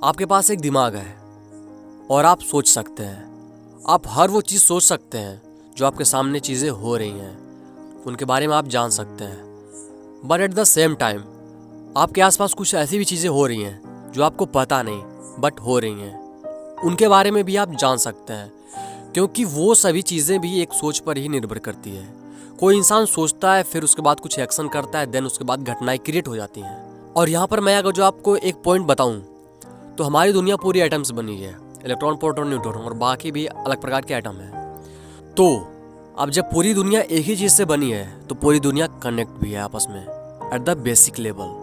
आपके पास एक दिमाग है और आप सोच सकते हैं। आप हर वो चीज़ सोच सकते हैं जो आपके सामने चीज़ें हो रही हैं, उनके बारे में आप जान सकते हैं। But at the same time आपके आसपास कुछ ऐसी भी चीज़ें हो रही हैं जो आपको पता नहीं बट हो रही हैं, उनके बारे में भी आप जान सकते हैं। क्योंकि वो सभी चीज़ें भी एक सोच पर ही निर्भर करती है। कोई इंसान सोचता है, फिर उसके बाद कुछ एक्शन करता है, देन उसके बाद घटनाएं क्रिएट हो जाती हैं। और यहाँ पर मैं अगर जो आपको एक पॉइंट बताऊँ तो हमारी दुनिया पूरी एटम से बनी है, इलेक्ट्रॉन, प्रोटॉन, न्यूट्रॉन और बाकी भी अलग प्रकार के एटम हैं। तो अब जब पूरी दुनिया एक ही चीज़ से बनी है तो पूरी दुनिया कनेक्ट भी है आपस में at the basic level.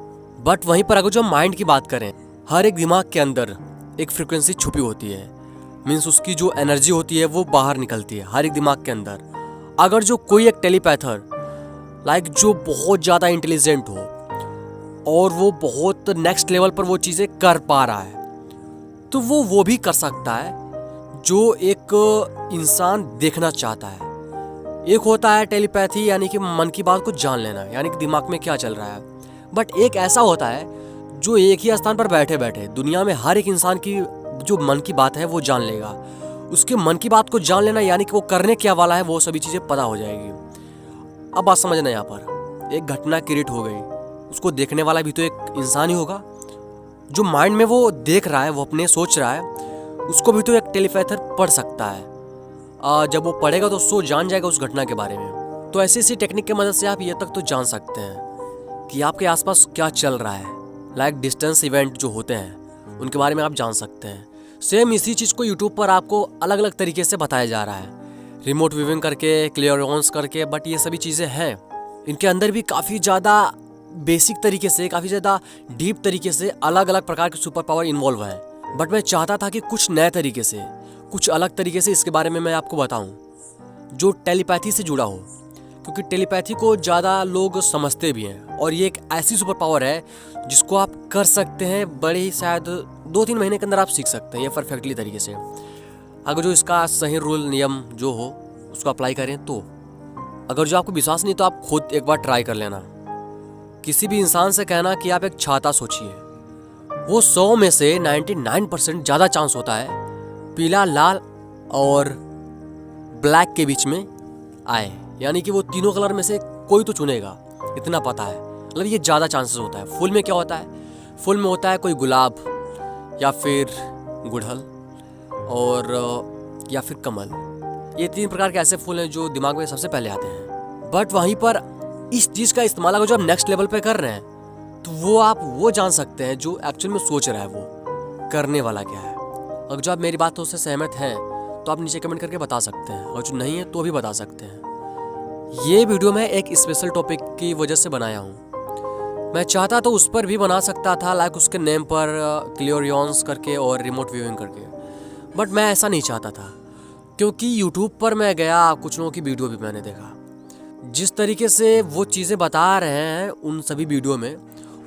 But वहीं पर अगर जो माइंड की बात करें, हर एक दिमाग के अंदर एक फ्रिक्वेंसी छुपी होती है। मीन्स उसकी जो एनर्जी होती है वो बाहर निकलती है हर एक दिमाग के अंदर। अगर जो कोई एक टेलीपैथर लाइक जो बहुत ज़्यादा इंटेलिजेंट हो और वो बहुत नेक्स्ट लेवल पर वो चीज़ें कर पा रहा है, तो वो भी कर सकता है जो एक इंसान देखना चाहता है। एक होता है टेलीपैथी, यानी कि मन की बात को जान लेना, यानी कि दिमाग में क्या चल रहा है। बट एक ऐसा होता है जो एक ही स्थान पर बैठे बैठे दुनिया में हर एक इंसान की जो मन की बात है वो जान लेगा। उसके मन की बात को जान लेना यानी कि वो करने क्या वाला है वो सभी चीज़ें पता हो जाएगी। अब बात समझना, यहाँ पर एक घटना क्रिएट हो गई, उसको देखने वाला भी तो एक इंसान ही होगा। जो माइंड में वो देख रहा है, वो अपने सोच रहा है, उसको भी तो एक टेलीपैथर पढ़ सकता है। जब वो पढ़ेगा तो उसको जान जाएगा उस घटना के बारे में। तो ऐसी ऐसी टेक्निक की मदद से आप ये तक तो जान सकते हैं कि आपके आसपास क्या चल रहा है। लाइक डिस्टेंस इवेंट जो होते हैं उनके बारे में आप जान सकते हैं। सेम इसी चीज़ को यूट्यूब पर आपको अलग अलग तरीके से बताया जा रहा है, रिमोट व्यूइंग करके, क्लियरेंस करके। बट ये सभी चीज़ें हैं, इनके अंदर भी काफ़ी ज़्यादा बेसिक तरीके से, काफ़ी ज़्यादा डीप तरीके से अलग अलग प्रकार के सुपर पावर इन्वॉल्व हैं। बट मैं चाहता था कि कुछ नए तरीके से, कुछ अलग तरीके से इसके बारे में मैं आपको बताऊं जो टेलीपैथी से जुड़ा हो। क्योंकि टेलीपैथी को ज़्यादा लोग समझते भी हैं और ये एक ऐसी सुपर पावर है जिसको आप कर सकते हैं बड़े ही, शायद 2-3 महीने के अंदर आप सीख सकते हैं ये परफेक्टली तरीके से, अगर जो इसका सही रूल नियम जो हो उसको अप्लाई करें तो। अगर जो आपको विश्वास नहीं तो आप खुद एक बार ट्राई कर लेना। किसी भी इंसान से कहना कि आप एक छाता सोचिए, वो 100 में से 99% ज़्यादा चांस होता है पीला, लाल और ब्लैक के बीच में आए, यानी कि वो तीनों कलर में से कोई तो चुनेगा, इतना पता है। मतलब ये ज़्यादा चांसेस होता है। फूल में क्या होता है? फूल में होता है कोई गुलाब या फिर गुड़हल और या फिर कमल। ये 3 प्रकार के ऐसे फूल हैं जो दिमाग में सबसे पहले आते हैं। बट वहीं पर इस चीज़ का इस्तेमाल अगर जो आप नेक्स्ट लेवल पे कर रहे हैं तो वो आप वो जान सकते हैं जो एक्चुअल में सोच रहा है वो करने वाला क्या है। अगर जो आप मेरी बातों से सहमत हैं तो आप नीचे कमेंट करके बता सकते हैं, और जो नहीं है तो भी बता सकते हैं। ये वीडियो मैं एक स्पेशल टॉपिक की वजह से बनाया हूँ। मैं चाहता तो उस पर भी बना सकता था, लाइक उसके नेम पर क्लियरेंस करके और रिमोट व्यूइंग करके, बट मैं ऐसा नहीं चाहता था। क्योंकि यूट्यूब पर मैं गया, कुछ लोगों की वीडियो भी मैंने देखा, जिस तरीके से वो चीज़ें बता रहे हैं उन सभी वीडियो में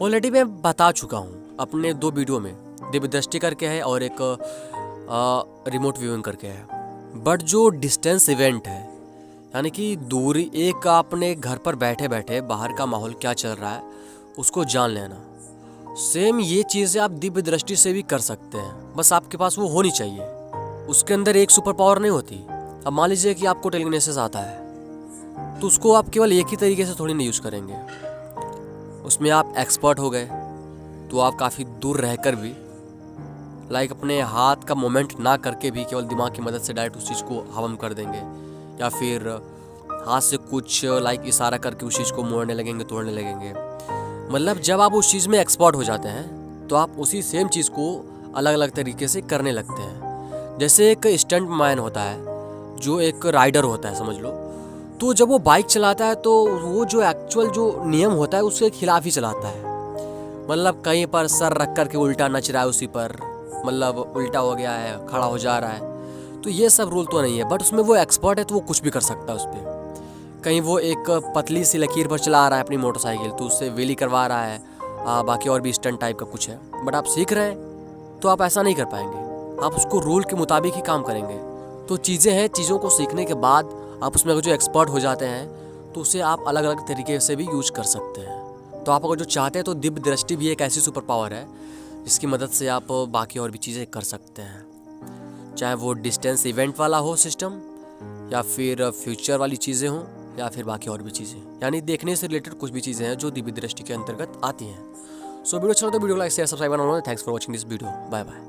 ऑलरेडी मैं बता चुका हूँ अपने 2 वीडियो में, दिव्य दृष्टि करके है और एक रिमोट व्यूइंग करके है। बट जो डिस्टेंस इवेंट है, यानी कि दूरी, एक आपने घर पर बैठे बैठे बाहर का माहौल क्या चल रहा है उसको जान लेना, सेम ये चीज़ें आप दिव्य दृष्टि से भी कर सकते हैं। बस आपके पास वो होनी चाहिए। उसके अंदर एक सुपर पावर नहीं होती। अब मान लीजिए कि आपको टेलीकिनेसिस आता है तो उसको आप केवल एक ही तरीके से थोड़ी नहीं यूज़ करेंगे। उसमें आप एक्सपर्ट हो गए तो आप काफ़ी दूर रहकर भी, लाइक अपने हाथ का मूवमेंट ना करके भी केवल दिमाग की मदद से डायरेक्ट उस चीज़ को हवम कर देंगे, या फिर हाथ से कुछ लाइक इशारा करके उस चीज़ को मोड़ने लगेंगे, तोड़ने लगेंगे। मतलब जब आप उस चीज़ में एक्सपर्ट हो जाते हैं तो आप उसी सेम चीज़ को अलग अलग तरीके से करने लगते हैं। जैसे एक स्टंट मैन होता है जो एक राइडर होता है समझ लो, तो जब वो बाइक चलाता है तो वो जो एक्चुअल जो नियम होता है उसके खिलाफ ही चलाता है। मतलब कहीं पर सर रख कर के उल्टा नच रहा है उसी पर, मतलब उल्टा हो गया है, खड़ा हो जा रहा है, तो ये सब रूल तो नहीं है। बट उसमें वो एक्सपर्ट है तो वो कुछ भी कर सकता है उस पर। कहीं वो एक पतली सी लकीर पर चला रहा है अपनी मोटरसाइकिल तो उससे व्हीली करवा रहा है, बाकी और भी स्टंट टाइप का कुछ है। बट आप सीख रहे हैं तो आप ऐसा नहीं कर पाएंगे, आप उसको रूल के मुताबिक ही काम करेंगे। तो चीज़ें हैं, चीज़ों को सीखने के बाद आप उसमें अगर जो एक्सपर्ट हो जाते हैं तो उसे आप अलग अलग तरीके से भी यूज कर सकते हैं। तो आप अगर जो चाहते हैं तो दिव्य दृष्टि भी एक ऐसी सुपर पावर है जिसकी मदद से आप बाकी और भी चीज़ें कर सकते हैं, चाहे वो डिस्टेंस इवेंट वाला हो सिस्टम, या फिर फ्यूचर वाली चीज़ें हों, या फिर बाकी और भी चीज़ें, यानी देखने से रिलेटेड कुछ भी चीज़ें हैं जो दिव्य दृष्टि के अंतर्गत आती हैं। सो वीडियो अच्छा लगा तो वीडियो को लाइक शेयर सब्सक्राइब करना। Thanks for watching this video. Bye bye.